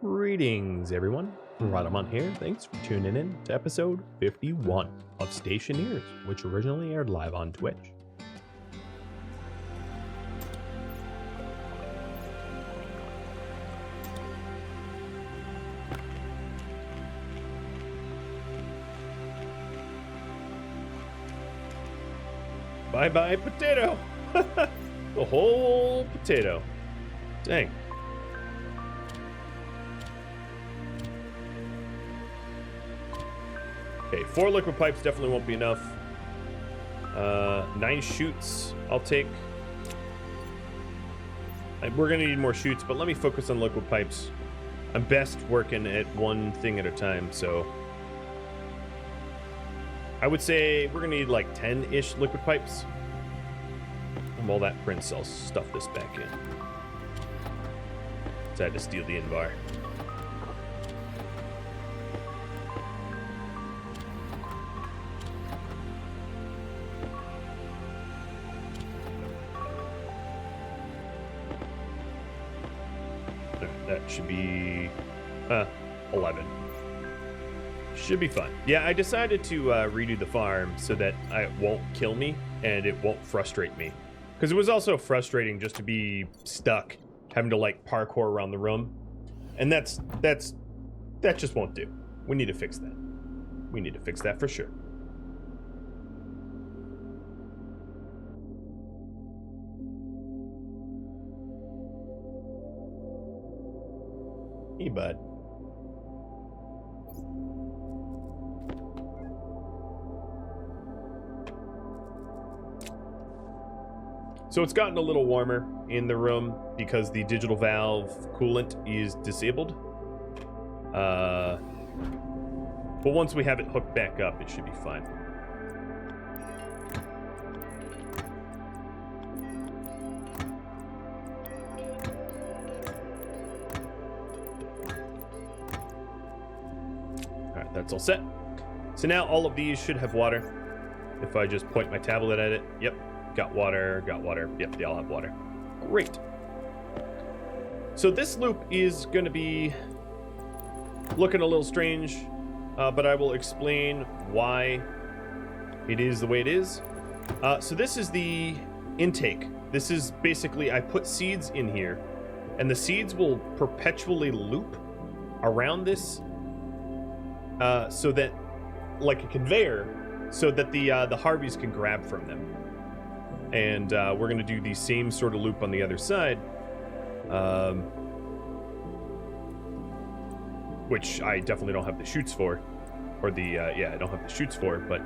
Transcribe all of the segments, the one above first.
Greetings, everyone. Rhadamant here. Thanks for tuning in to episode 51 of Stationeers, which originally aired live on Twitch. Bye-bye potato! The whole potato. Dang. Okay, 4 liquid pipes definitely won't be enough. 9 chutes I'll take. We're gonna need more chutes, but let me focus on liquid pipes. I'm best working at one thing at a time, so I would say we're gonna need like 10-ish liquid pipes. And while that prints, I'll stuff this back in. So I had to steal the invar. That should be 11. Should be fun. Yeah, I decided to redo the farm so that it won't kill me and it won't frustrate me. Because it was also frustrating just to be stuck, having to like parkour around the room. And that just won't do. We need to fix that. We need to fix that for sure. Hey, bud. So it's gotten a little warmer in the room because the digital valve coolant is disabled. But once we have it hooked back up, it should be fine. Alright, that's all set. So now all of these should have water. If I just point my tablet at it, yep. Got water, yep, they all have water. Great. So this loop is going to be looking a little strange, but I will explain why it is the way it is. So this is the intake. This is basically, I put seeds in here, and the seeds will perpetually loop around this, so that, like a conveyor, so that the Harveys can grab from them. And we're going to do the same sort of loop on the other side, which I definitely don't have the chutes for, or the, I don't have the chutes for, but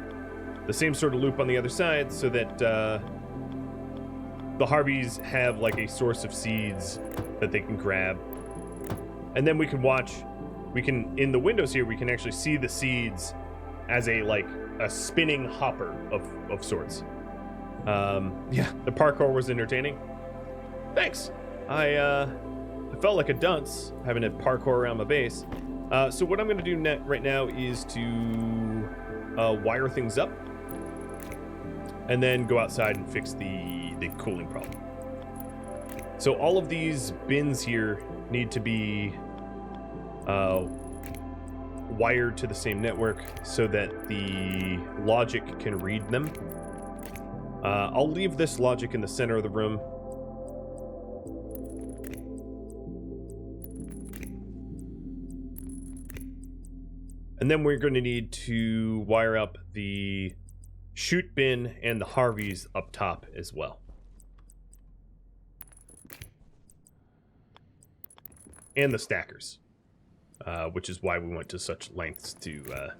the same sort of loop on the other side so that the Harveys have like a source of seeds that they can grab. And then we can watch, in the windows here, we can actually see the seeds as a spinning hopper of sorts. Yeah, the parkour was entertaining. Thanks. I felt like a dunce having to parkour around my base. So what I'm going to do right now is to wire things up and then go outside and fix the cooling problem. So all of these bins here need to be wired to the same network so that the logic can read them. I'll leave this logic in the center of the room. And then we're going to need to wire up the chute bin and the Harveys up top as well. And the stackers, which is why we went to such lengths to...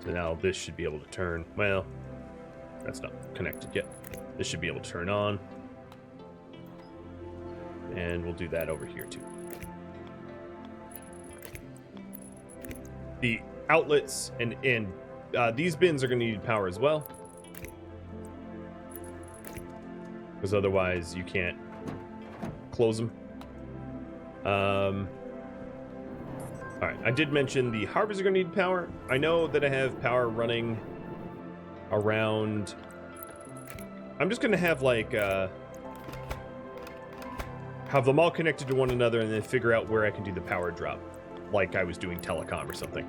So now this should be able to turn. Well, that's not connected yet. This should be able to turn on. And we'll do that over here too. The outlets and these bins are going to need power as well. Because otherwise you can't close them. Alright, I did mention the Harveys are going to need power. I know that I have power running around... I'm just going to have like have them all connected to one another, and then figure out where I can do the power drop, like I was doing telecom or something.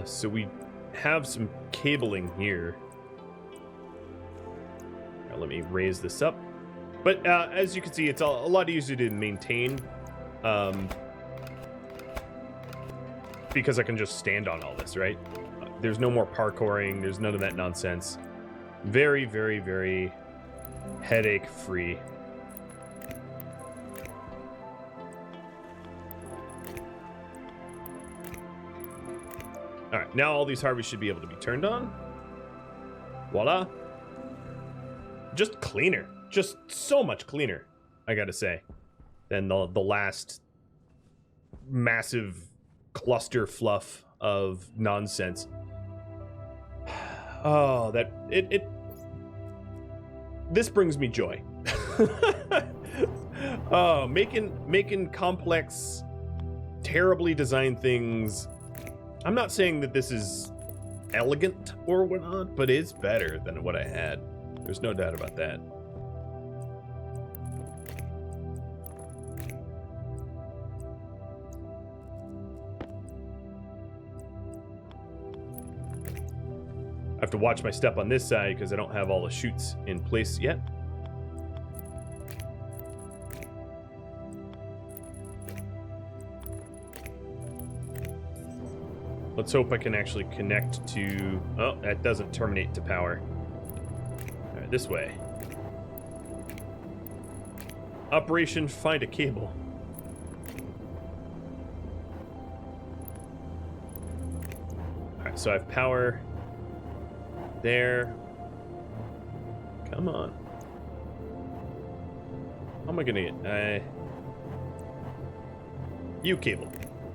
So we have some cabling here. Now let me raise this up. But as you can see, it's a lot easier to maintain because I can just stand on all this, right? There's no more parkouring. There's none of that nonsense. Very, very, very headache-free. All right, now all these harvests should be able to be turned on. Voila. Just cleaner. Just so much cleaner, I gotta say, than the last massive cluster fluff of nonsense. Oh, this brings me joy. Oh, making complex, terribly designed things. I'm not saying that this is elegant or whatnot, but it's better than what I had. There's no doubt about that. I have to watch my step on this side because I don't have all the chutes in place yet. Let's hope I can actually connect to... Oh, that doesn't terminate to power. All right, this way. Operation Find a Cable. All right, so I have power there. Come on. How am I gonna get... You cable.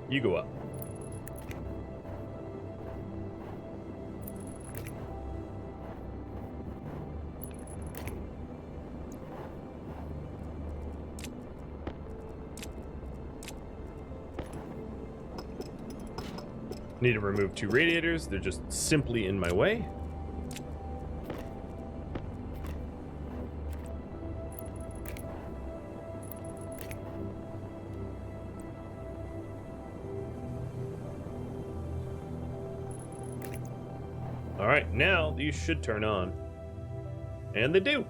You go up. Need to remove 2 radiators. They're just simply in my way. All right, now these should turn on. And they do.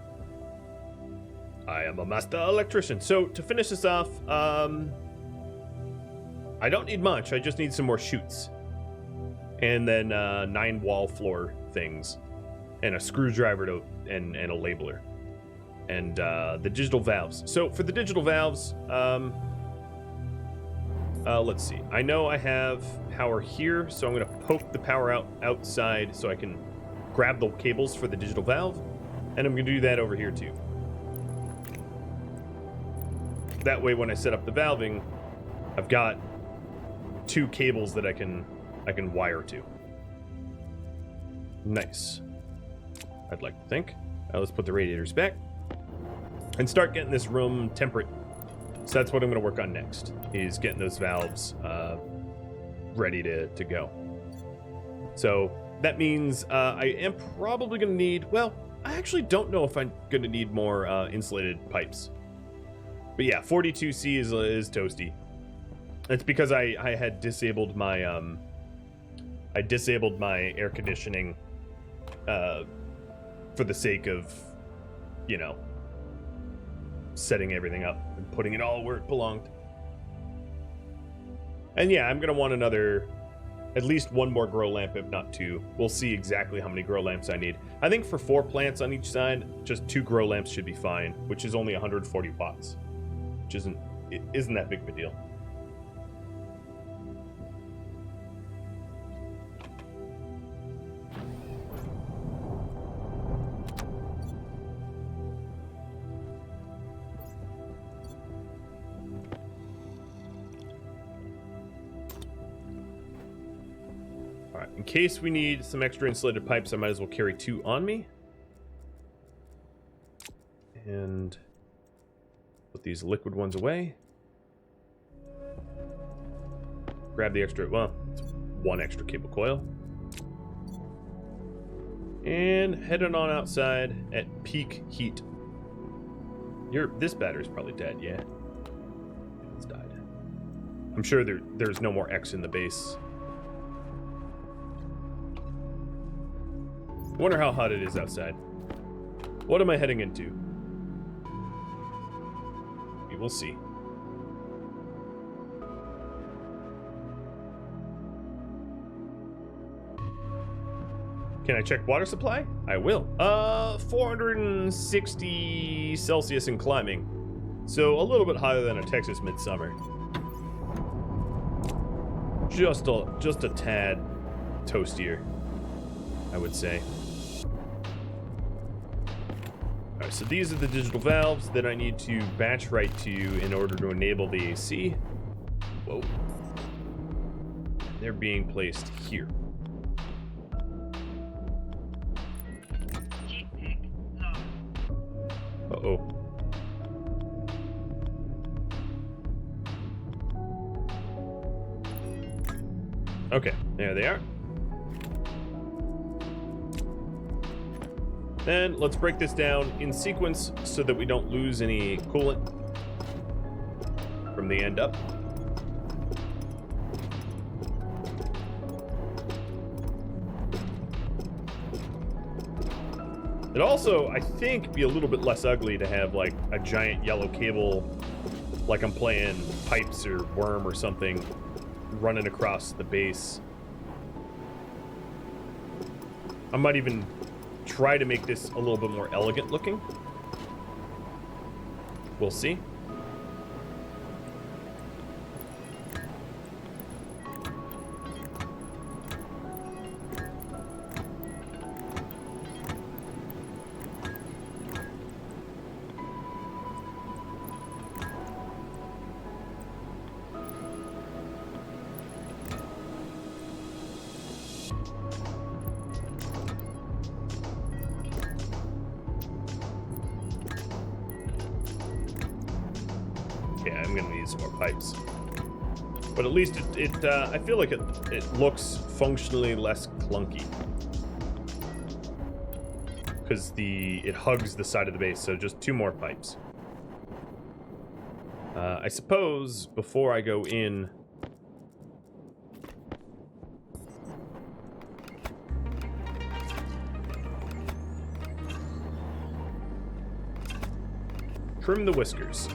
I am a master electrician. So to finish this off, I don't need much. I just need some more chutes. And then 9 wall floor things, and a screwdriver to and a labeler, and the digital valves. So for the digital valves, let's see. I know I have power here, so I'm going to poke the power out outside so I can grab the cables for the digital valve, and I'm going to do that over here too. That way, when I set up the valving, I've got 2 cables that I can wire to. Nice. I'd like to think. Now let's put the radiators back and start getting this room temperate. So that's what I'm going to work on next, is getting those valves ready to go. So that means I am probably going to need, well, I actually don't know if I'm going to need more insulated pipes. But yeah, 42C is toasty. It's because I had disabled my air conditioning for the sake of, you know, setting everything up and putting it all where it belonged. And yeah, I'm going to want at least 1 more grow lamp, if not 2. We'll see exactly how many grow lamps I need. I think for 4 plants on each side, just 2 grow lamps should be fine, which is only 140 watts, which isn't that big of a deal. In case we need some extra insulated pipes, I might as well carry 2 on me. and put these liquid ones away. Grab the extra, well, it's one extra cable coil. And heading on outside at peak heat. This battery's probably dead, yeah. It's died. I'm sure there's no more X in the base. Wonder how hot it is outside. What am I heading into? We will see. Can I check water supply? I will. 460 Celsius and climbing. So a little bit higher than a Texas midsummer. Just a tad toastier, I would say. Alright, so these are the digital valves that I need to batch right to in order to enable the AC. Whoa. They're being placed here. Uh-oh. Okay, there they are. Then let's break this down in sequence so that we don't lose any coolant from the end up. It'd also, I think, be a little bit less ugly to have like a giant yellow cable, like I'm playing Pipes or Worm or something, running across the base. I might even try to make this a little bit more elegant looking. We'll see. Yeah, I'm gonna need some more pipes. But at least I feel like it looks functionally less clunky. Because it hugs the side of the base, so just 2 more pipes. I suppose before I go in, trim the whiskers.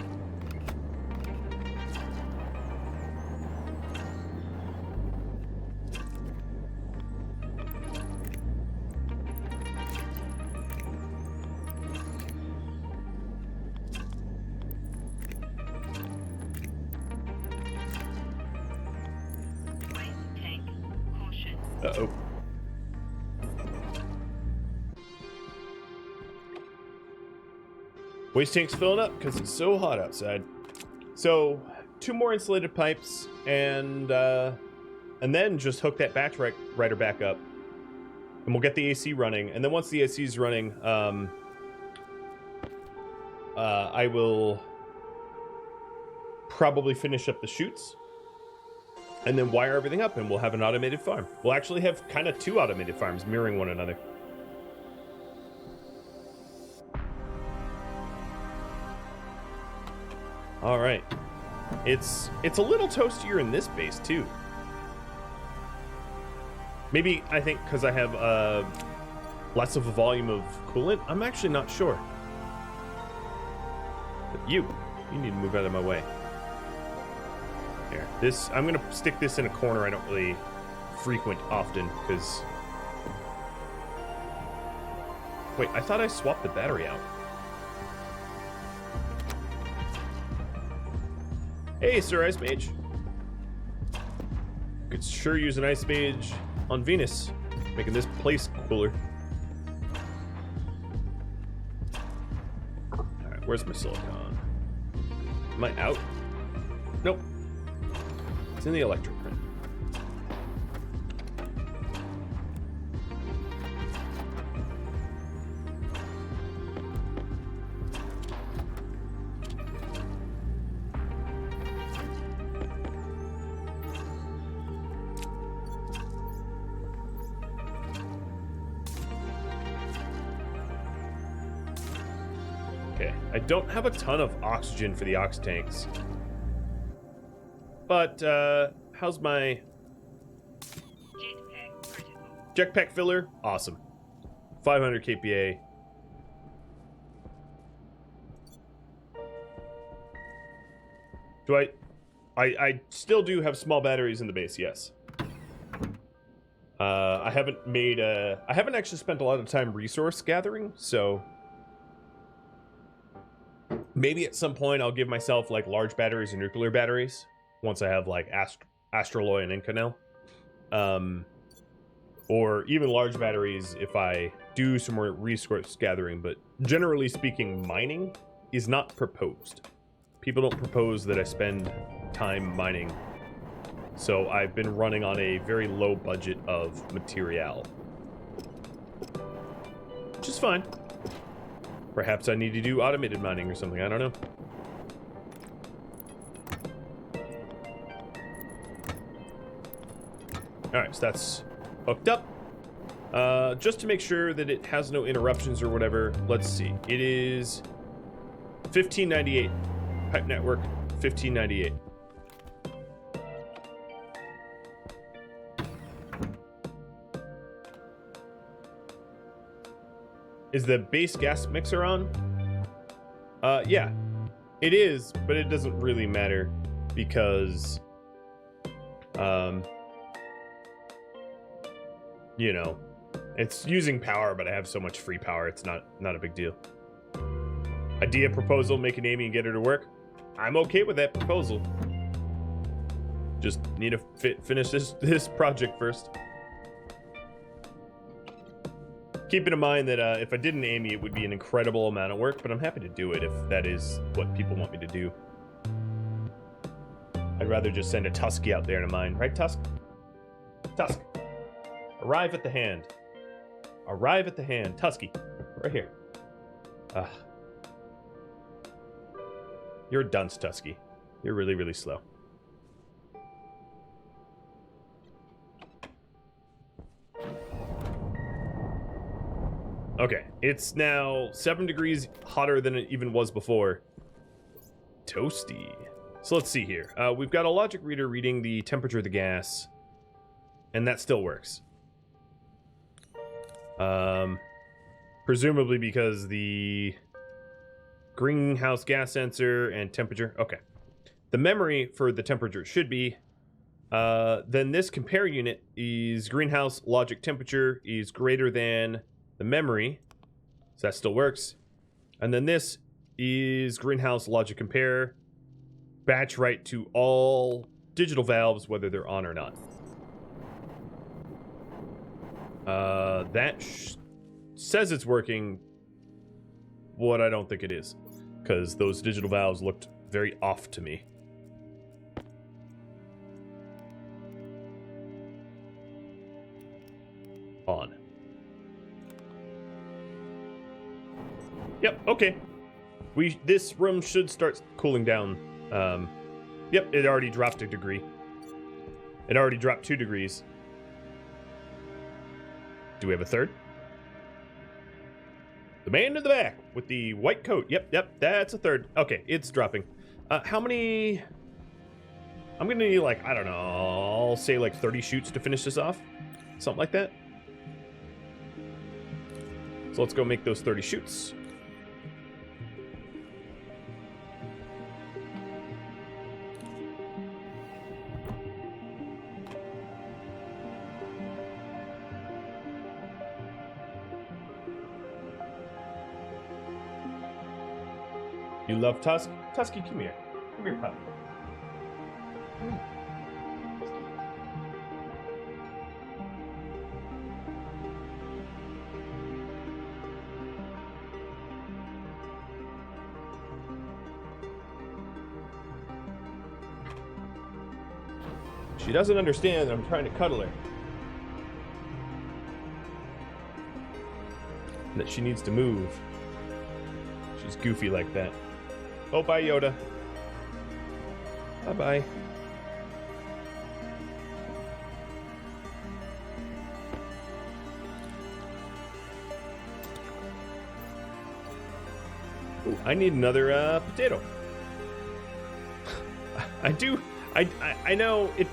Uh-oh. Waste tank's filling up because it's so hot outside. So 2 more insulated pipes and then just hook that batch writer back up, and we'll get the AC running. And then once the AC is running, I will probably finish up the chutes and then wire everything up, and we'll have an automated farm. We'll actually have kind of 2 automated farms mirroring one another. All right. It's a little toastier in this base too. Maybe, I think, because I have less of a volume of coolant. I'm actually not sure. But you need to move out of my way. Here, I'm gonna stick this in a corner I don't really frequent often, because... Wait, I thought I swapped the battery out. Hey, Sir Ice Mage. Could sure use an Ice Mage on Venus, making this place cooler. Alright, where's my silicon? Am I out? Nope. It's in the electric print. Okay, I don't have a ton of oxygen for the ox tanks. But, how's my... Jetpack filler? Awesome. 500 kPa. Do I still do have small batteries in the base, yes. I haven't actually spent a lot of time resource gathering, so maybe at some point I'll give myself like large batteries and nuclear batteries once I have like Astraloy and Inconel. Or even large batteries if I do some more resource gathering, but generally speaking, mining is not proposed. People don't propose that I spend time mining. So I've been running on a very low budget of material. Which is fine. Perhaps I need to do automated mining or something, I don't know. Alright, so that's hooked up. Just to make sure that it has no interruptions or whatever, let's see. It is 1598. Pipe network, 1598. Is the base gas mixer on? Yeah. It is, but it doesn't really matter because, you know, it's using power, but I have so much free power, it's not a big deal. Idea, proposal, make an Amy and get her to work. I'm okay with that proposal. Just need to finish this project first. Keeping in mind that if I did an Amy, it would be an incredible amount of work, but I'm happy to do it if that is what people want me to do. I'd rather just send a Tusky out there to mine. Right, Tusk? Tusk. Arrive at the hand. Arrive at the hand. Tusky. Right here. You're a dunce, Tusky. You're really, really slow. Okay, it's now 7 degrees hotter than it even was before. Toasty. So let's see here. We've got a logic reader reading the temperature of the gas, and that still works. Presumably because the greenhouse gas sensor and temperature. Okay. The memory for the temperature should be, then this compare unit is greenhouse logic temperature is greater than the memory, so that still works. And then this is greenhouse logic compare, batch write to all digital valves, whether they're on or not. That says it's working. What I don't think it is, because those digital valves looked very off to me. On. Yep, okay. This room should start cooling down. Yep, it already dropped a degree. It already dropped 2 degrees. Do we have a third? The man in the back with the white coat. Yep, that's a third. Okay, it's dropping. How many... I'm gonna need, like, I don't know, I'll say like 30 shoots to finish this off. Something like that. So let's go make those 30 shoots. You love Tusk? Tusky, come here. Come here, puppy. Come here. She doesn't understand that I'm trying to cuddle her. And that she needs to move. She's goofy like that. Oh, bye, Yoda. Bye-bye. Ooh, I need another potato. I know it.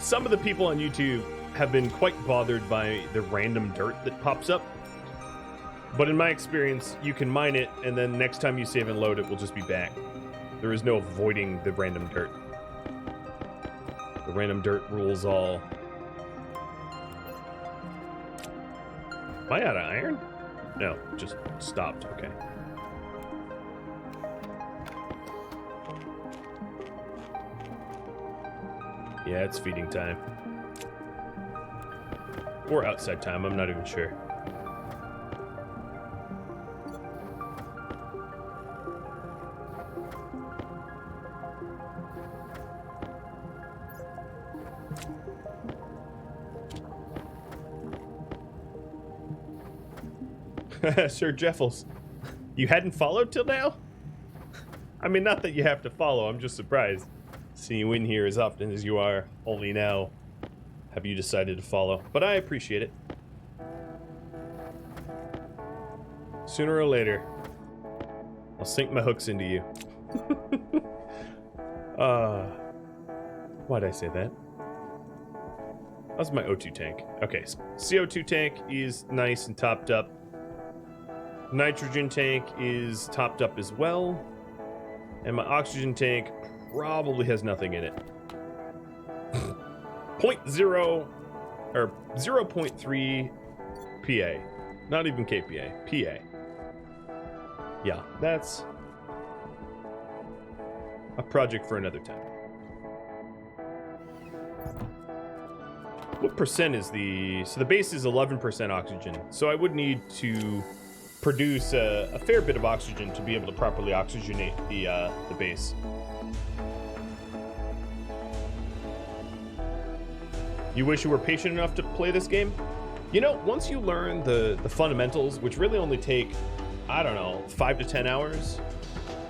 Some of the people on YouTube have been quite bothered by the random dirt that pops up. But in my experience, you can mine it, and then next time you save and load, it will just be back. There is no avoiding the random dirt. The random dirt rules all. Am I out of iron? No, just stopped. Okay. Yeah, it's feeding time. Or outside time, I'm not even sure. Sir Jeffels, you hadn't followed till now? I mean, not that you have to follow, I'm just surprised. Seeing you in here as often as you are, only now have you decided to follow. But I appreciate it. Sooner or later, I'll sink my hooks into you. Why'd I say that? How's my O2 tank? Okay, so CO2 tank is nice and topped up. Nitrogen tank is topped up as well. And my oxygen tank probably has nothing in it. 0.0 or 0.3 PA. Not even KPA. PA. Yeah, that's a project for another time. What percent is the... So the base is 11% oxygen. So I would need to produce a fair bit of oxygen to be able to properly oxygenate the base. You wish you were patient enough to play this game? You know, once you learn the fundamentals, which really only take, I don't know, 5 to 10 hours,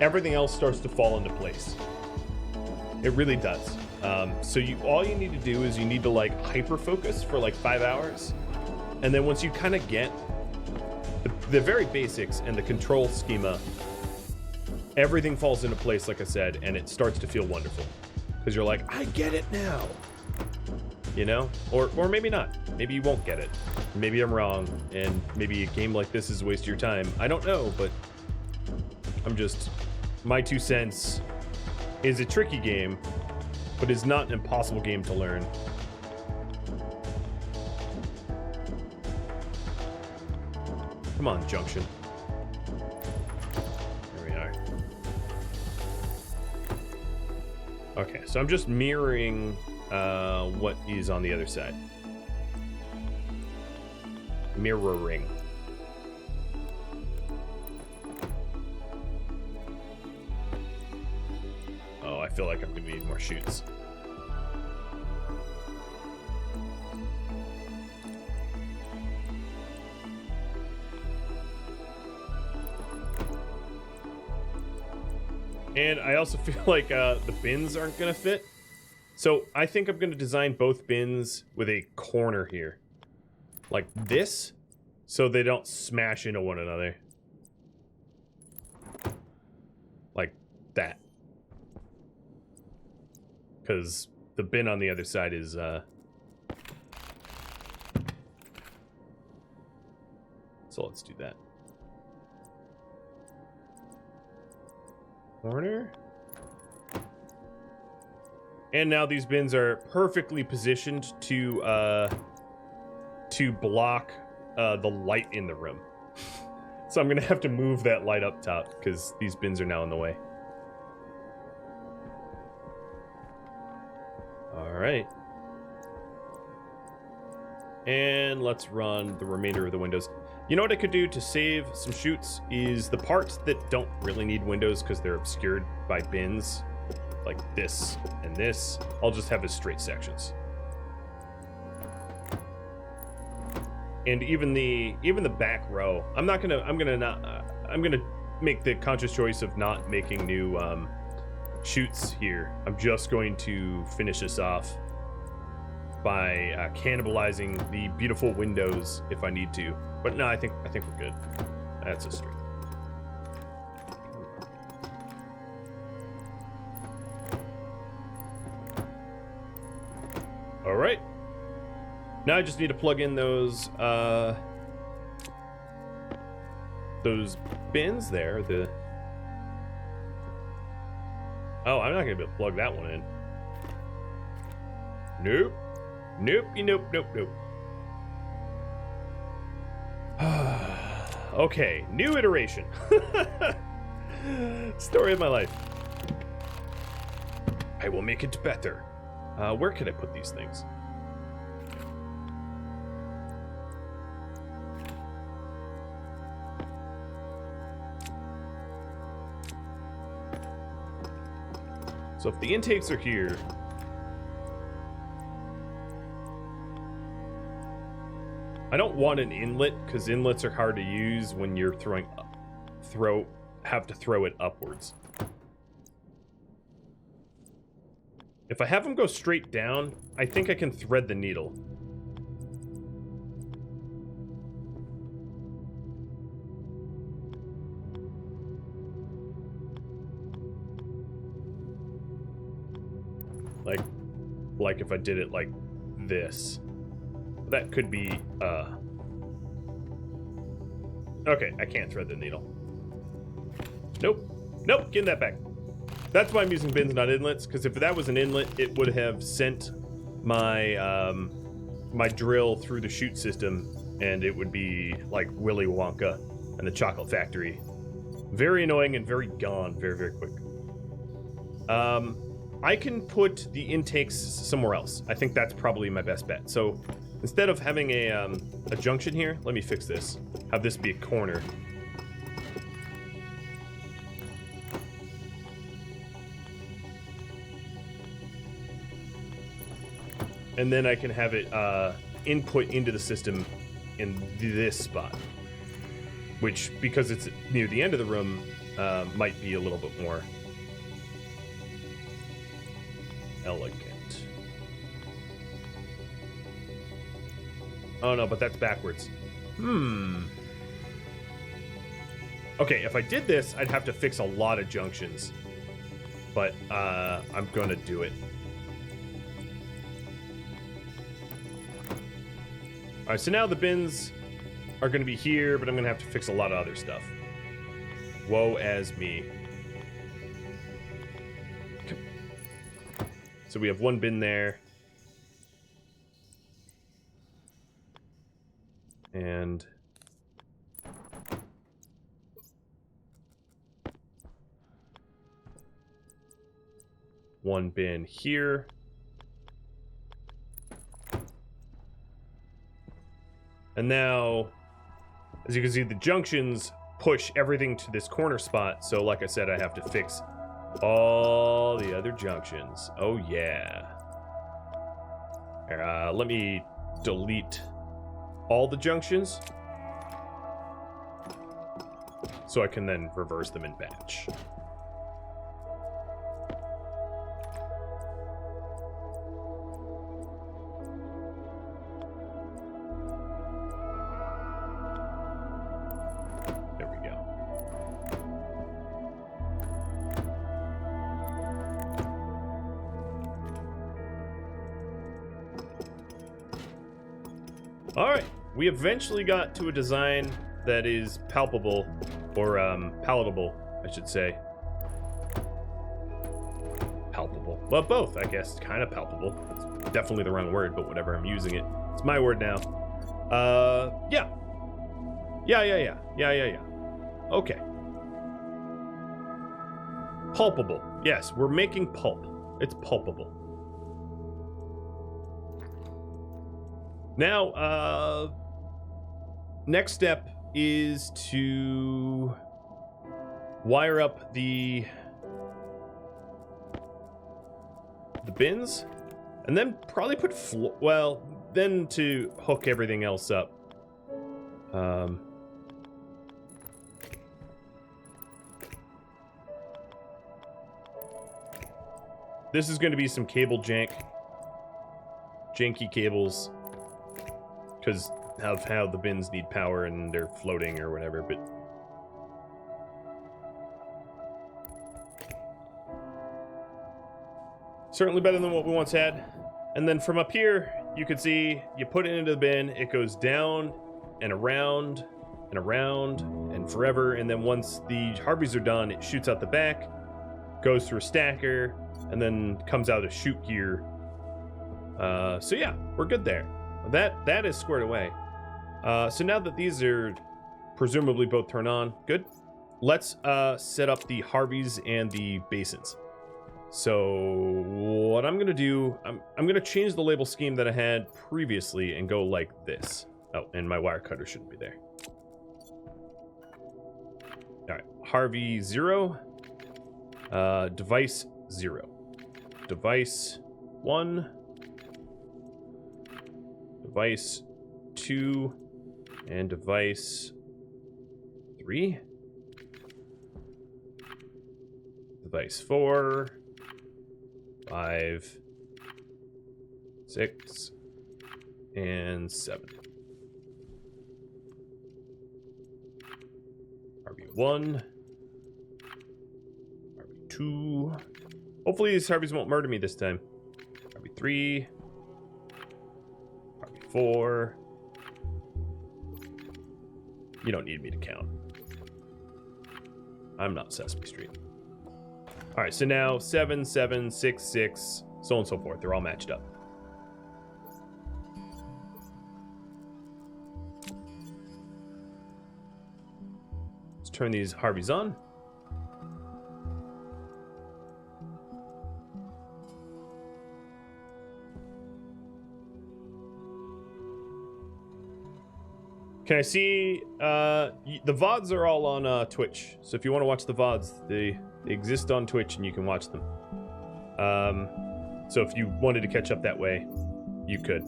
everything else starts to fall into place. It really does. So all you need to do is you need to like hyper focus for like 5 hours, and then once you kind of get the very basics and the control schema, everything falls into place, like I said, and it starts to feel wonderful because you're like, I get it now. You know, or maybe not. Maybe you won't get it. Maybe I'm wrong, and maybe a game like this is a waste of your time. I don't know, but I'm just, my 2 cents is a tricky game, but it's not an impossible game to learn. Come on, Junction. There we are. Okay, so I'm just mirroring what is on the other side. Mirroring. Oh, I feel like I'm gonna need more chutes. And I also feel like the bins aren't gonna fit. So I think I'm going to design both bins with a corner here. Like this, so they don't smash into one another. Like that. Because the bin on the other side is... So let's do that. Corner. And now these bins are perfectly positioned to block the light in the room. So I'm gonna have to move that light up top because these bins are now in the way. All right. And let's run the remainder of the windows. You know what I could do to save some chutes is the parts that don't really need windows because they're obscured by bins. Like this and this, I'll just have as straight sections. And even the back row, I'm gonna make the conscious choice of not making new chutes here. I'm just going to finish this off by cannibalizing the beautiful windows if I need to. But no, I think we're good. That's a straight. All right. Now I just need to plug in those bins there. Oh, I'm not gonna be able to plug that one in. Nope. Nope. Nope. Okay, new iteration. Story of my life. I will make it better. Where can I put these things? So if the intakes are here, I don't want an inlet because inlets are hard to use when you're have to throw it upwards. If I have them go straight down, I think I can thread the needle. Like if I did it like this. That could be, okay, I can't thread the needle. Nope, getting that back. That's why I'm using bins, not inlets, because if that was an inlet, it would have sent my, my drill through the chute system, and it would be like Willy Wonka and the Chocolate Factory. Very annoying and very gone, very, very quick. I can put the intakes somewhere else. I think that's probably my best bet. So instead of having a junction here, let me fix this. Have this be a corner. And then I can have it input into the system in this spot. Which, because it's near the end of the room, might be a little bit more elegant. Oh no, but that's backwards. Okay, if I did this, I'd have to fix a lot of junctions. But I'm gonna do it. Alright, so now the bins are gonna be here, but I'm gonna have to fix a lot of other stuff. Woe as me. So we have one bin there. And one bin here. And now, as you can see, the junctions push everything to this corner spot. So like I said, I have to fix all the other junctions. Oh yeah. Let me delete all the junctions so I can then reverse them in batch. There we go. All right, we eventually got to a design that is palpable, or palatable, I should say. Palpable. Well, both, I guess. Kind of palpable. It's definitely the wrong word, but whatever, I'm using it. It's my word now. Yeah. Yeah. Okay. Pulpable. Yes, we're making pulp. It's pulpable. Now, next step is to wire up the bins, and then probably put then to hook everything else up. This is going to be some cable janky cables, because of how the bins need power and they're floating or whatever, but certainly better than what we once had. And then from up here, you can see you put it into the bin, it goes down and around and around and forever. And then once the Harveys are done, it shoots out the back, goes through a stacker, and then comes out a chute here. So yeah, we're good there. That is squared away. So now that these are presumably both turned on, good. Let's set up the Harveys and the basins. So what I'm gonna do, I'm gonna change the label scheme that I had previously and go like this. Oh, and my wire cutter shouldn't be there. All right, Harvey 0, device 0, device 1, device 2, and device 3, device 4, 5, 6, and 7. RB1, RB2. Hopefully these Harveys won't murder me this time. RB3, RB4. You don't need me to count. I'm not Sesame Street. All right, so now 7, 7, 6, 6, so on and so forth. They're all matched up. Let's turn these Harveys on. Can I see, the VODs are all on Twitch. So if you want to watch the VODs, they exist on Twitch and you can watch them. So if you wanted to catch up that way, you could.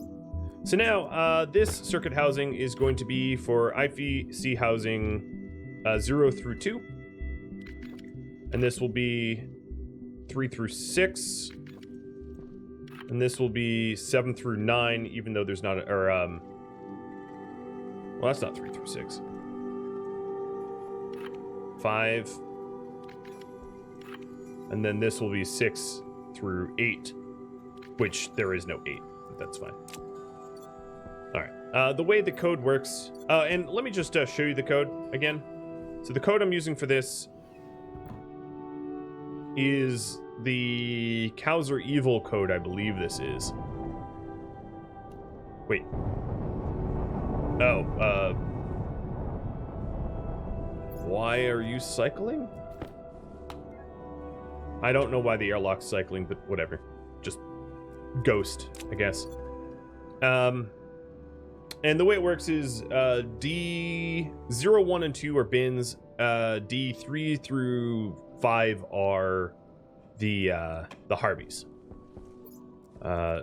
So now, this circuit housing is going to be for IFC housing 0 through 2. And this will be 3 through 6. And this will be 7 through 9, even though there's not, well, that's not 3 through 6. 5. And then this will be 6 through 8, which there is no 8. But that's fine. All right. The way the code works, and let me just show you the code again. So the code I'm using for this is the Cows Are Evil code, I believe this is. Wait. Oh, why are you cycling? I don't know why the airlock's cycling, but whatever. Just ghost, I guess. And the way it works is D0, 1, and 2 are bins. D3 through 5 are the Harveys.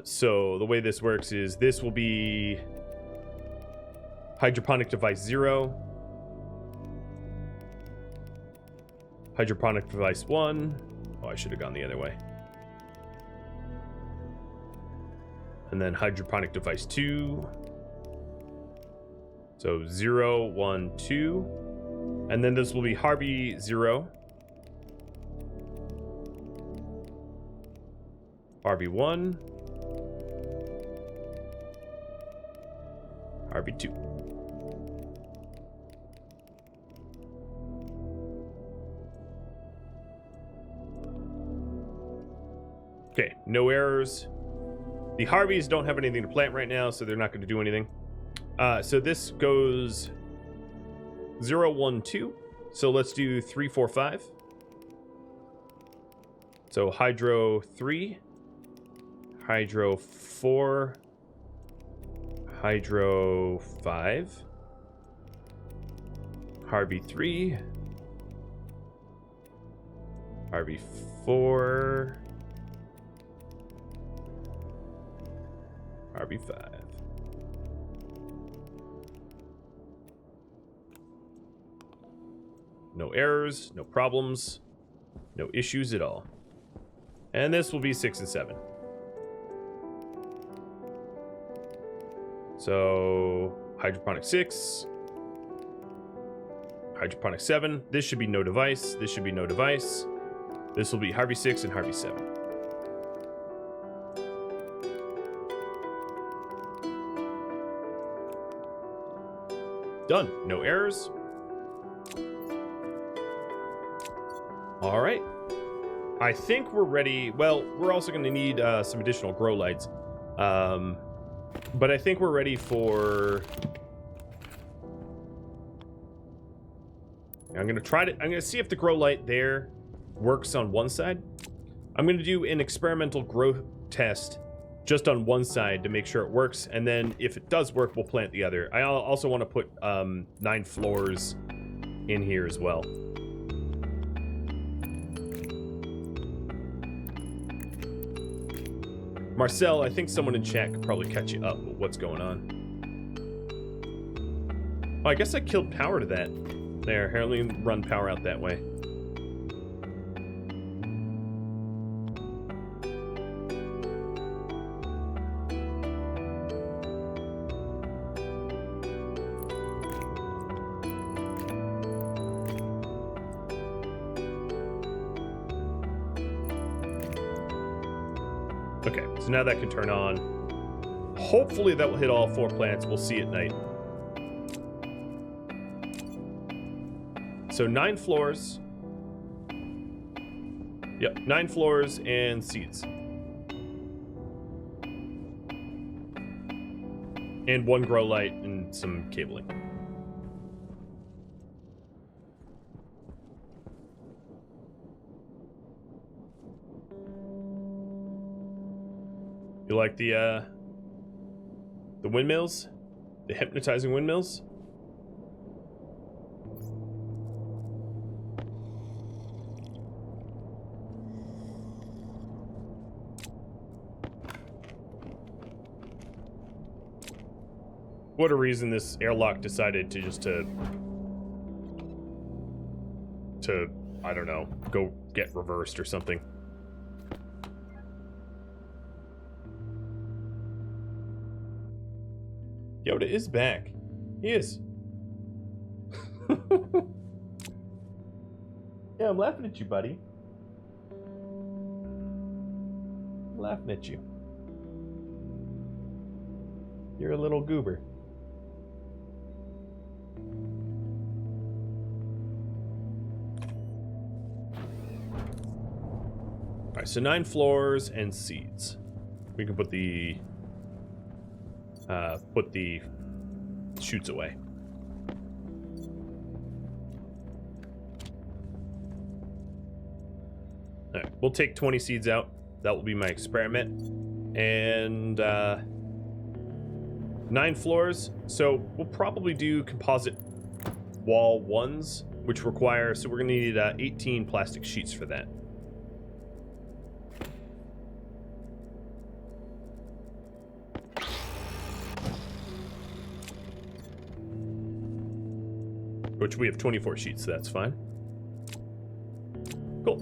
So the way this works is this will be hydroponic device 0, hydroponic device 1. Oh, I should have gone the other way. And then hydroponic device 2. So 0, 1, 2. And then this will be Harvey 0, Harvey 1, Harvey 2. Okay, no errors. The Harveys don't have anything to plant right now, so they're not going to do anything. So this goes 0, 1, 2. So let's do 3, 4, 5. So Hydro 3, Hydro 4, Hydro 5, Harvey 3, Harvey 4, Harvey 5. No errors, no problems, no issues at all. And this will be 6 and 7. So hydroponic 6, hydroponic 7. This should be no device. This should be no device. This will be Harvey 6 and Harvey 7. Done. No errors. All right. I think we're ready. Well, we're also going to need some additional grow lights. But I think we're ready for... I'm going to see if the grow light there works on one side. I'm going to do an experimental grow test just on one side to make sure it works. And then if it does work, we'll plant the other. I also want to put 9 floors in here as well. Marcel, I think someone in chat could probably catch you up with what's going on. Oh, I guess I killed power to that. There, here, let me run power out that way. Okay, so now that can turn on. Hopefully that will hit all 4 plants. We'll see at night. So 9 floors. Yep, 9 floors and seeds. And 1 grow light and some cabling. You like the windmills? The hypnotizing windmills? What a reason this airlock decided to just to I don't know, go get reversed or something. Yoda is back. He is. Yeah, I'm laughing at you, buddy. I'm laughing at you. You're a little goober. Alright, so 9 floors and seeds. We can put the chutes away. Alright, we'll take 20 seeds out. That will be my experiment. And 9 floors. So we'll probably do composite wall ones, which require, so we're gonna need 18 plastic sheets for that. Which we have 24 sheets, so that's fine. Cool.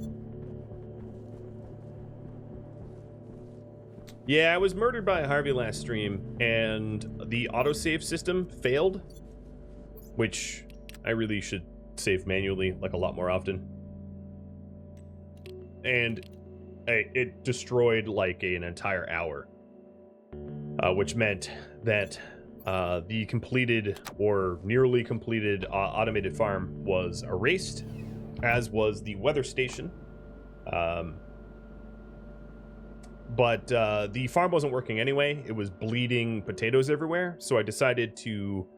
Yeah, I was murdered by a Harvey last stream, and the autosave system failed, which I really should save manually, like, a lot more often. And it destroyed, like, an entire hour, which meant that the completed or nearly completed automated farm was erased, as was the weather station. But the farm wasn't working anyway. It was bleeding potatoes everywhere. So I decided to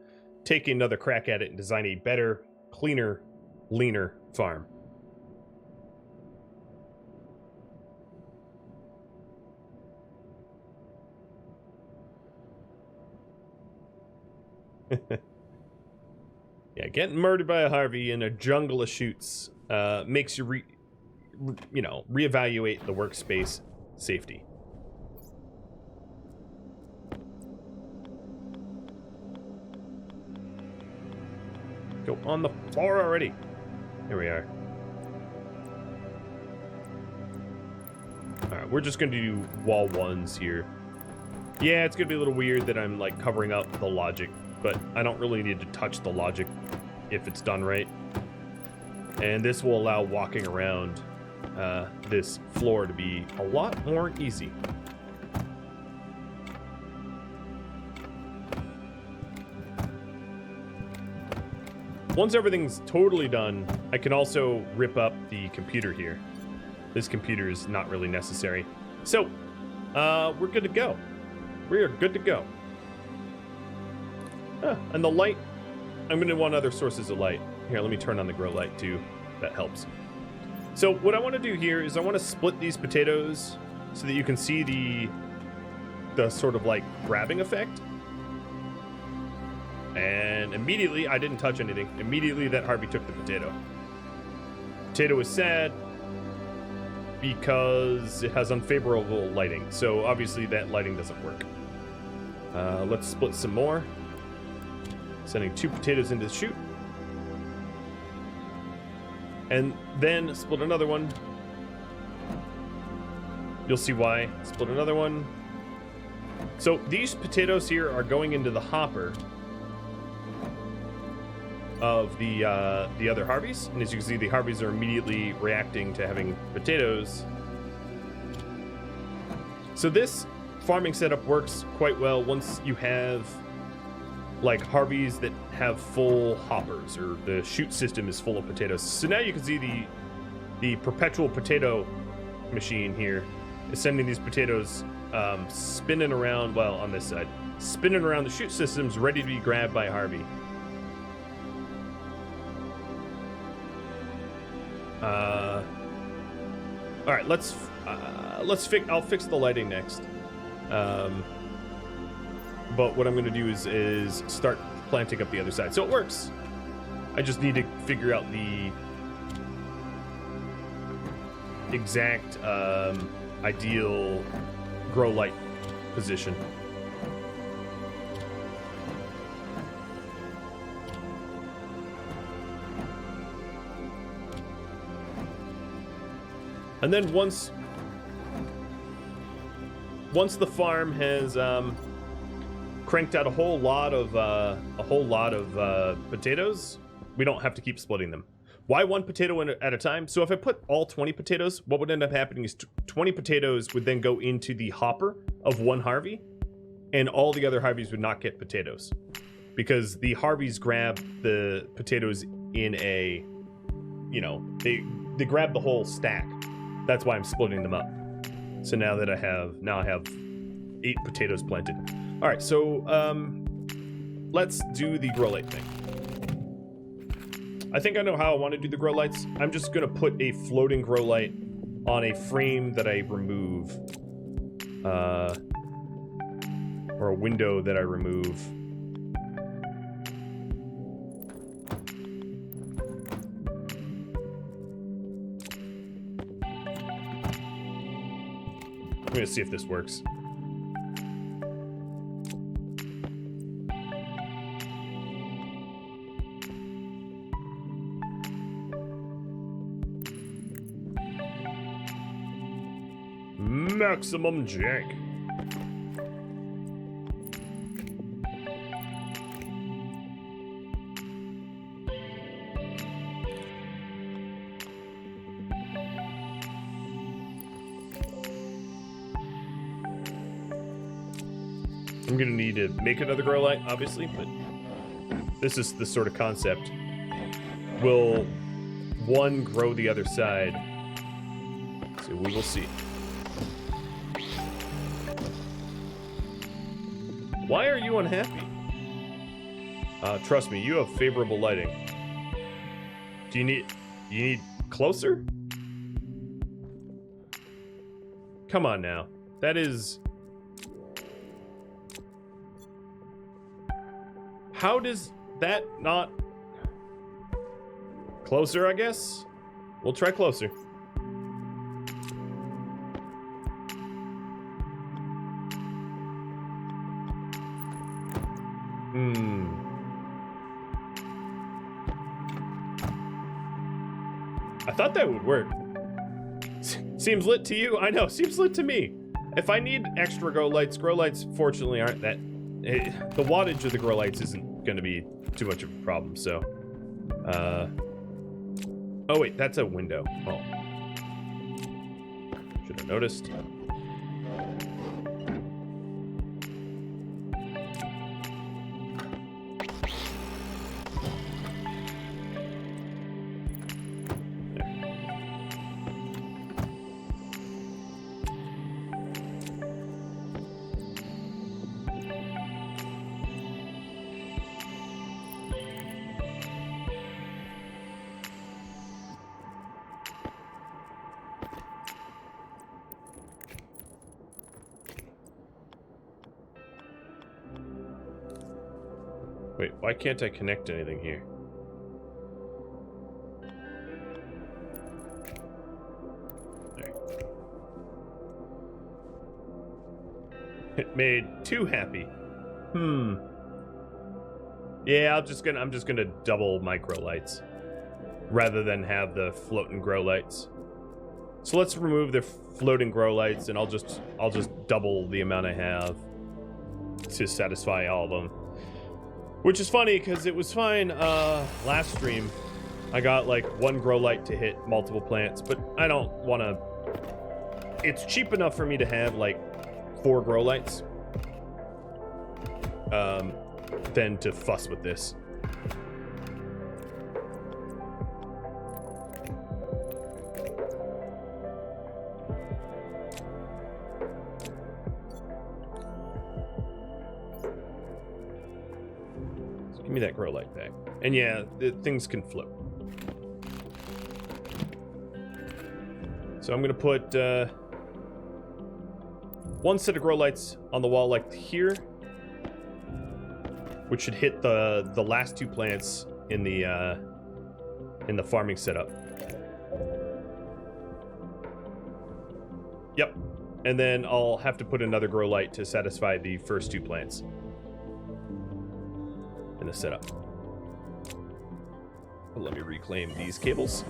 take another crack at it and design a better, cleaner, leaner farm. Yeah, getting murdered by a Harvey in a jungle of chutes makes you reevaluate the workspace safety. Go on the floor already. Here we are. Alright, we're just gonna do wall ones here. Yeah, it's gonna be a little weird that I'm like covering up the logic, but I don't really need to touch the logic if it's done right. And this will allow walking around this floor to be a lot more easy. Once everything's totally done, I can also rip up the computer here. This computer is not really necessary. So, we're good to go. We are good to go. And the light, I'm going to want other sources of light. Here, let me turn on the grow light too. That helps. So what I want to do here is I want to split these potatoes so that you can see the sort of like grabbing effect. And immediately, I didn't touch anything. Immediately that Harvey took the potato. Potato is sad because it has unfavorable lighting. So obviously that lighting doesn't work. Let's split some more. Sending 2 potatoes into the chute. And then split another one. You'll see why. Split another one. So these potatoes here are going into the hopper of the other Harveys. And as you can see, the Harveys are immediately reacting to having potatoes. So this farming setup works quite well once you have like Harveys that have full hoppers, or the chute system is full of potatoes. So now you can see the perpetual potato machine here is sending these potatoes spinning around, well, on this side, spinning around the chute systems, ready to be grabbed by Harvey. All right, I'll fix the lighting next. But what I'm going to do is start planting up the other side. So it works. I just need to figure out the exact ideal grow light position. And then once the farm has cranked out a whole lot of potatoes, we don't have to keep splitting them. Why one potato at a time? So if I put all 20 potatoes, what would end up happening is 20 potatoes would then go into the hopper of one Harvey, and all the other Harveys would not get potatoes because the Harveys grab the potatoes in a, they grab the whole stack. That's why I'm splitting them up. So now I have 8 potatoes planted. All right, so let's do the grow light thing. I think I know how I want to do the grow lights. I'm just going to put a floating grow light on a frame that I remove, or a window that I remove. I'm going to see if this works. Maximum jank. I'm gonna need to make another grow light, obviously, but this is the sort of concept. Will one grow the other side? So we will see. Why are you unhappy? Trust me, you have favorable lighting. Do you need closer? Come on now. That is... How does that not... Closer, I guess? We'll try closer. I thought that would work. Seems lit to you? I know, seems lit to me. If I need extra grow lights fortunately aren't that... the wattage of the grow lights isn't going to be too much of a problem, so... Oh wait, that's a window. Oh. Should have noticed. Wait, why can't I connect anything here? There. It made 2 happy. Yeah, I'm just gonna double my grow lights rather than have the floating grow lights. So let's remove the floating grow lights, and I'll just double the amount I have to satisfy all of them. Which is funny because it was fine last stream. I got like 1 grow light to hit multiple plants, but I don't want to. It's cheap enough for me to have like 4 grow lights than to fuss with this. Give me that grow light back. And yeah, things can float. So I'm gonna put 1 set of grow lights on the wall like here, which should hit the last 2 plants in the farming setup. Yep. And then I'll have to put another grow light to satisfy the first 2 plants in the setup. But let me reclaim these cables.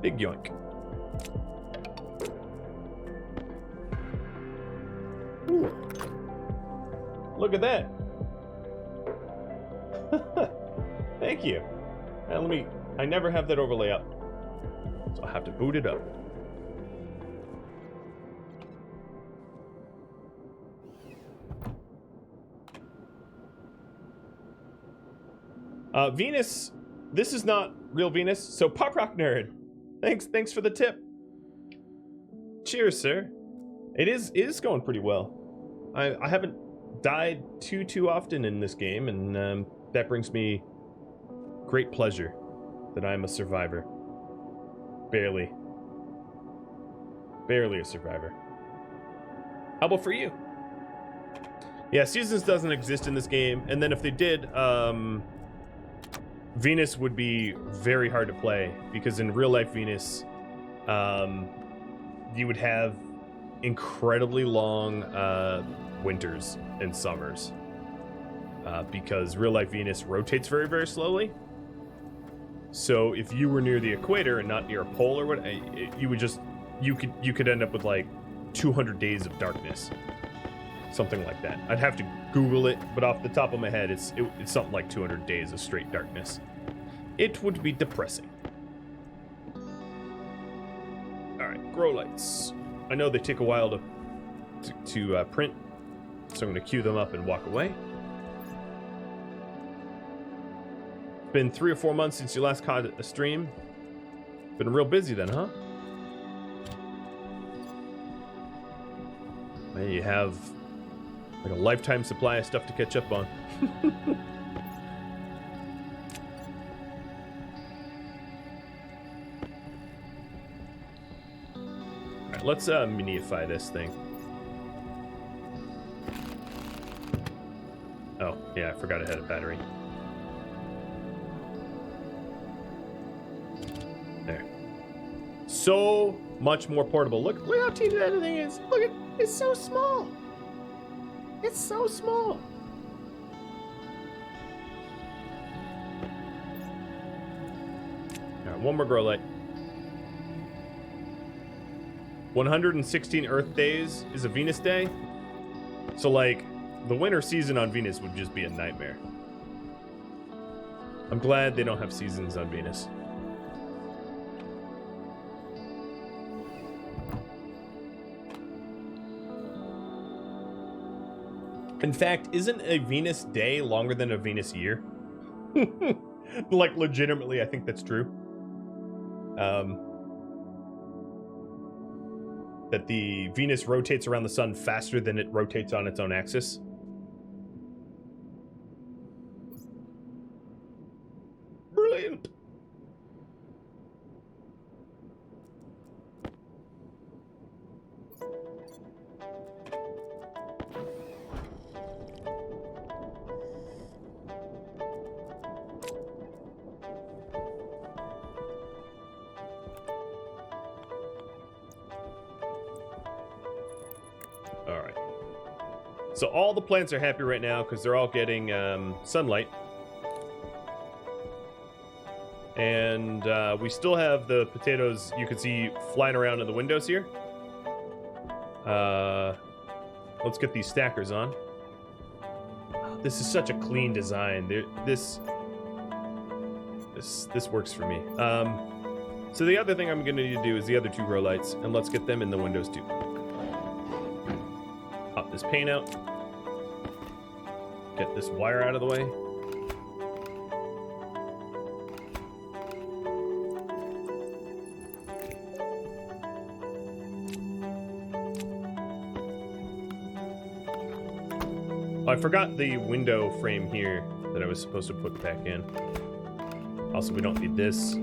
Big yoink. Ooh. Look at that. Thank you. Now I never have that overlay up, so I'll have to boot it up. Venus, this is not real Venus, so Pop Rock Nerd, thanks for the tip. Cheers, sir. It is going pretty well. I haven't died too often in this game, and that brings me great pleasure that I'm a survivor. Barely a survivor. How about for you? Yeah, seasons doesn't exist in this game, and then if they did, Venus would be very hard to play, because in real life Venus, you would have incredibly long winters and summers, because real life Venus rotates very slowly. So if you were near the equator and not near a pole or what, you could end up with like 200 days of darkness, something like that. I'd have to Google it, but off the top of my head, it's something like 200 days of straight darkness. It would be depressing. All right, grow lights. I know they take a while to print, so I'm going to queue them up and walk away. It's been 3 or 4 months since you last caught a stream. Been real busy then, huh? Man, you have like a lifetime supply of stuff to catch up on. Alright, let's minify this thing. Oh, yeah, I forgot I had a battery. There. So much more portable. Look how teeny that thing is. Look at it's so small. It's so small. All right, one more grow light. 116 Earth days is a Venus day. So, like, the winter season on Venus would just be a nightmare. I'm glad they don't have seasons on Venus. In fact, isn't a Venus day longer than a Venus year? Like, legitimately, I think that's true. That the Venus rotates around the sun faster than it rotates on its own axis. Brilliant. So all the plants are happy right now because they're all getting sunlight. And we still have the potatoes you can see flying around in the windows here. Let's get these stackers on. This is such a clean design. This works for me. So the other thing I'm going to need to do is the other 2 grow lights, and let's get them in the windows too. Pop this paint out. Get this wire out of the way. I forgot the window frame here that I was supposed to put back in. Also, we don't need this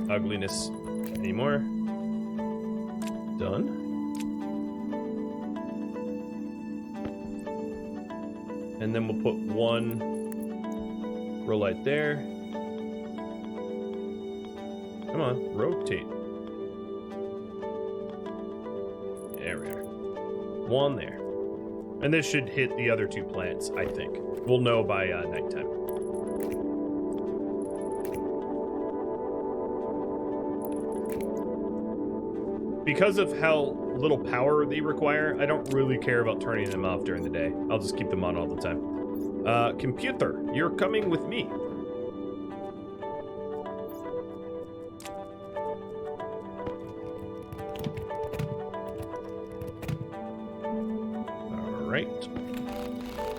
ugliness anymore. Done. And then we'll put 1 row light there. Come on, rotate. There we are. 1 there. And this should hit the other 2 plants, I think. We'll know by nighttime. Because of how little power they require, I don't really care about turning them off during the day. I'll just keep them on all the time. Computer, you're coming with me.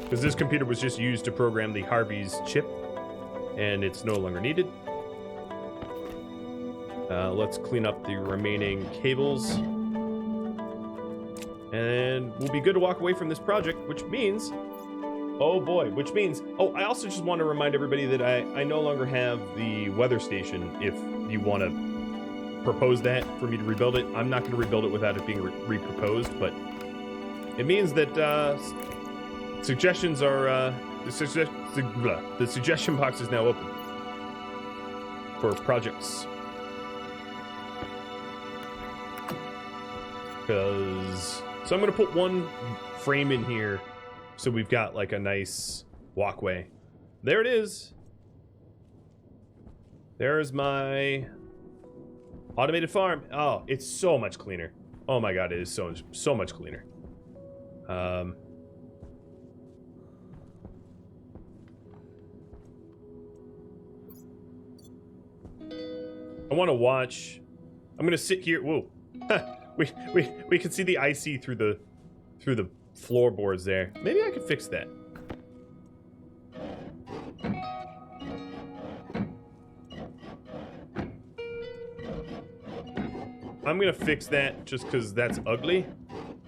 Because this computer was just used to program the Harvey's chip, and it's no longer needed. Let's clean up the remaining cables. And we'll be good to walk away from this project, which means... Oh boy, which means... Oh, I also just want to remind everybody that I no longer have the weather station if you want to propose that for me to rebuild it. I'm not going to rebuild it without it being re-proposed, but it means that suggestions are... the suggestion box is now open for projects. So I'm going to put 1 frame in here so we've got like a nice walkway. There it is. There's my automated farm. Oh, it's so much cleaner. Oh my god, it is so much cleaner. I want to watch. I'm going to sit here. Whoa. We can see the IC through the floorboards there. Maybe I could fix that. I'm gonna fix that just because that's ugly.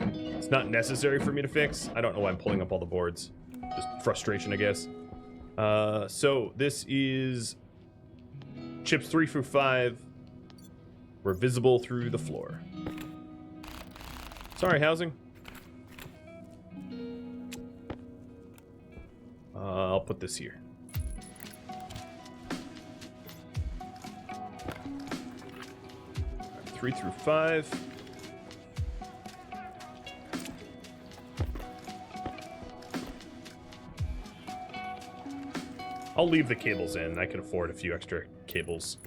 It's not necessary for me to fix. I don't know why I'm pulling up all the boards. Just frustration, I guess. So this is chips 3 through 5 were visible through the floor. Sorry, housing. I'll put this here. Right, 3 through 5. I'll leave the cables in. I can afford a few extra cables.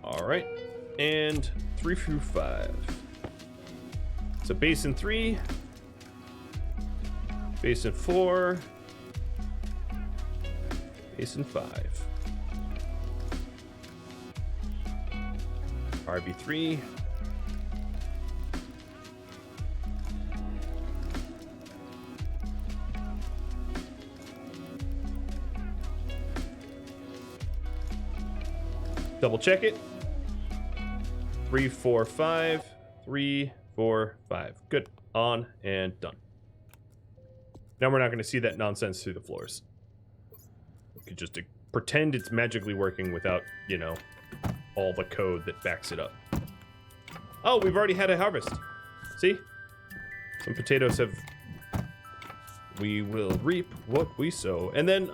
Alright, and 3 through 5. So basin 3, basin 4, basin 5. RB3. Double check it. 3, 4, 5. 3, 4, 5. Good. On and done. Now we're not going to see that nonsense through the floors. We could just pretend it's magically working without, you know, all the code that backs it up. Oh, we've already had a harvest. See? Some potatoes have we will reap what we sow. And then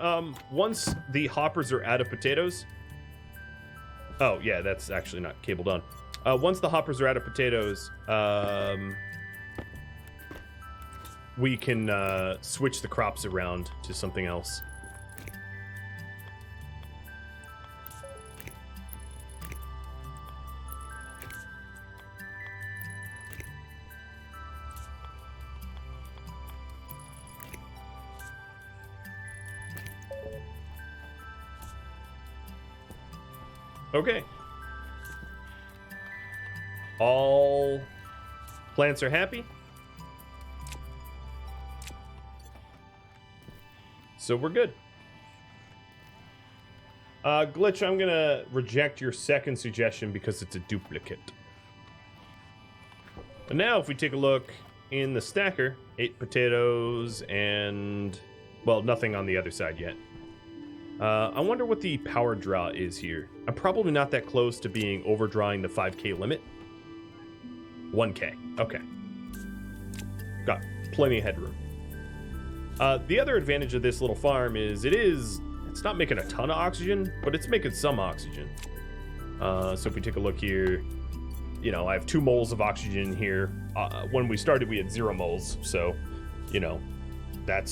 once the hoppers are out of potatoes... Oh, yeah, that's actually not cabled on. Once the hoppers are out of potatoes, we can switch the crops around to something else. Okay. All plants are happy. So we're good. Glitch, I'm gonna reject your second suggestion because it's a duplicate. And now if we take a look in the stacker, 8 potatoes and, well, nothing on the other side yet. I wonder what the power draw is here. I'm probably not that close to being overdrawing the 5K limit. 1K. Okay. Got plenty of headroom. The other advantage of this little farm is it's not making a ton of oxygen, but it's making some oxygen. So if we take a look here, you know, I have 2 moles of oxygen here. When we started, we had 0 moles. So, you know, that's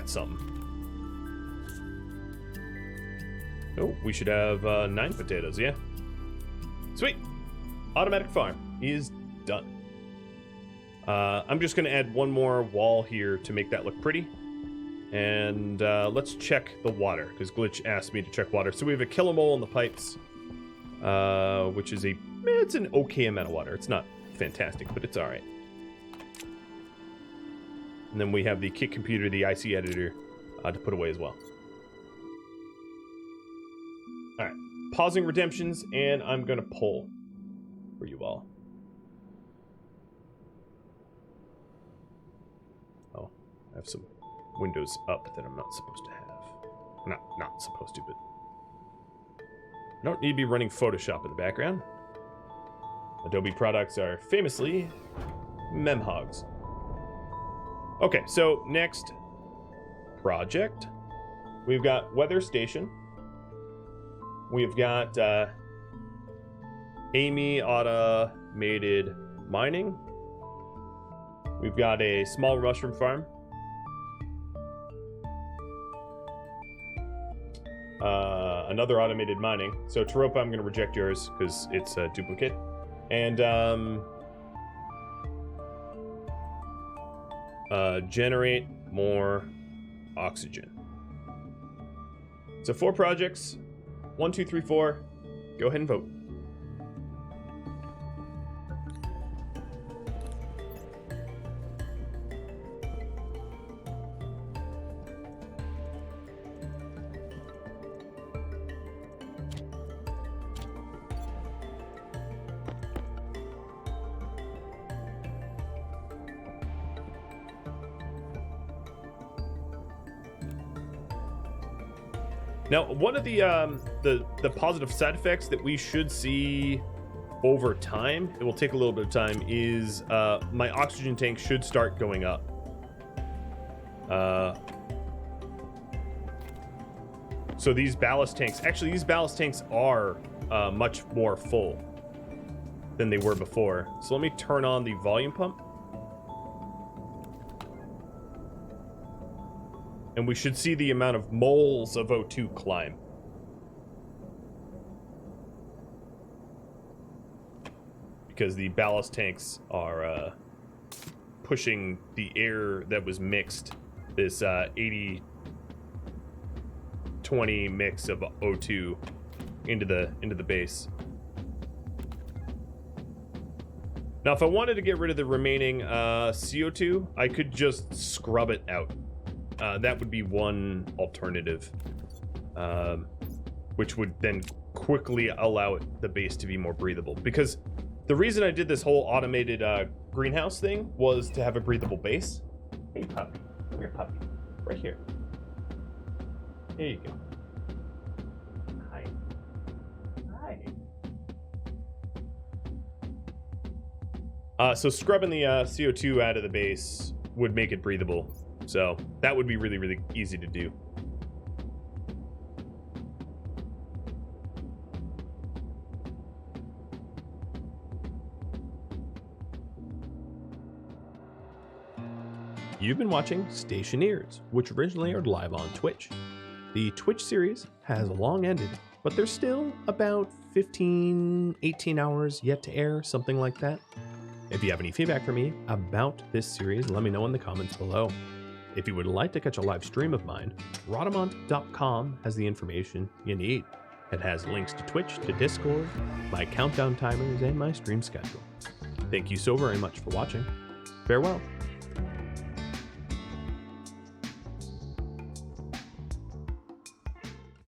something. Oh, we should have 9 potatoes, yeah. Sweet. Automatic farm is done. I'm just going to add one more wall here to make that look pretty. And let's check the water, because Glitch asked me to check water. So we have a kilomole in the pipes, which is it's an okay amount of water. It's not fantastic, but it's all right. And then we have the kit computer, the IC editor, to put away as well. All right, pausing redemptions, and I'm going to pull for you all. Oh, I have some windows up that I'm not supposed to have. Not supposed to, but I don't need to be running Photoshop in the background. Adobe products are famously memhogs. Okay, so next project, we've got weather station. We've got Amy automated mining. We've got a small mushroom farm. Another automated mining. So Taropa, I'm going to reject yours because it's a duplicate. And generate more oxygen. So 4 projects. 1, 2, 3, 4. Go ahead and vote. Now, one of the positive side effects that we should see over time, it will take a little bit of time, is my oxygen tank should start going up. So these ballast tanks are much more full than they were before. So let me turn on the volume pump. And we should see the amount of moles of O2 climb. Because the ballast tanks are pushing the air that was mixed, this 80-20 mix of O2 into the base. Now, if I wanted to get rid of the remaining CO2, I could just scrub it out. That would be one alternative, which would then quickly allow the base to be more breathable. Because the reason I did this whole automated greenhouse thing was to have a breathable base. Hey, puppy. Come here, puppy. Right here. There you go. Hi. Hi. So scrubbing the CO2 out of the base would make it breathable. So that would be really, really easy to do. You've been watching Stationeers, which originally aired live on Twitch. The Twitch series has long ended, but there's still about 18 hours yet to air, something like that. If you have any feedback for me about this series, let me know in the comments below. If you would like to catch a live stream of mine, Rhadamant.com has the information you need. It has links to Twitch, to Discord, my countdown timers, and my stream schedule. Thank you so very much for watching. Farewell.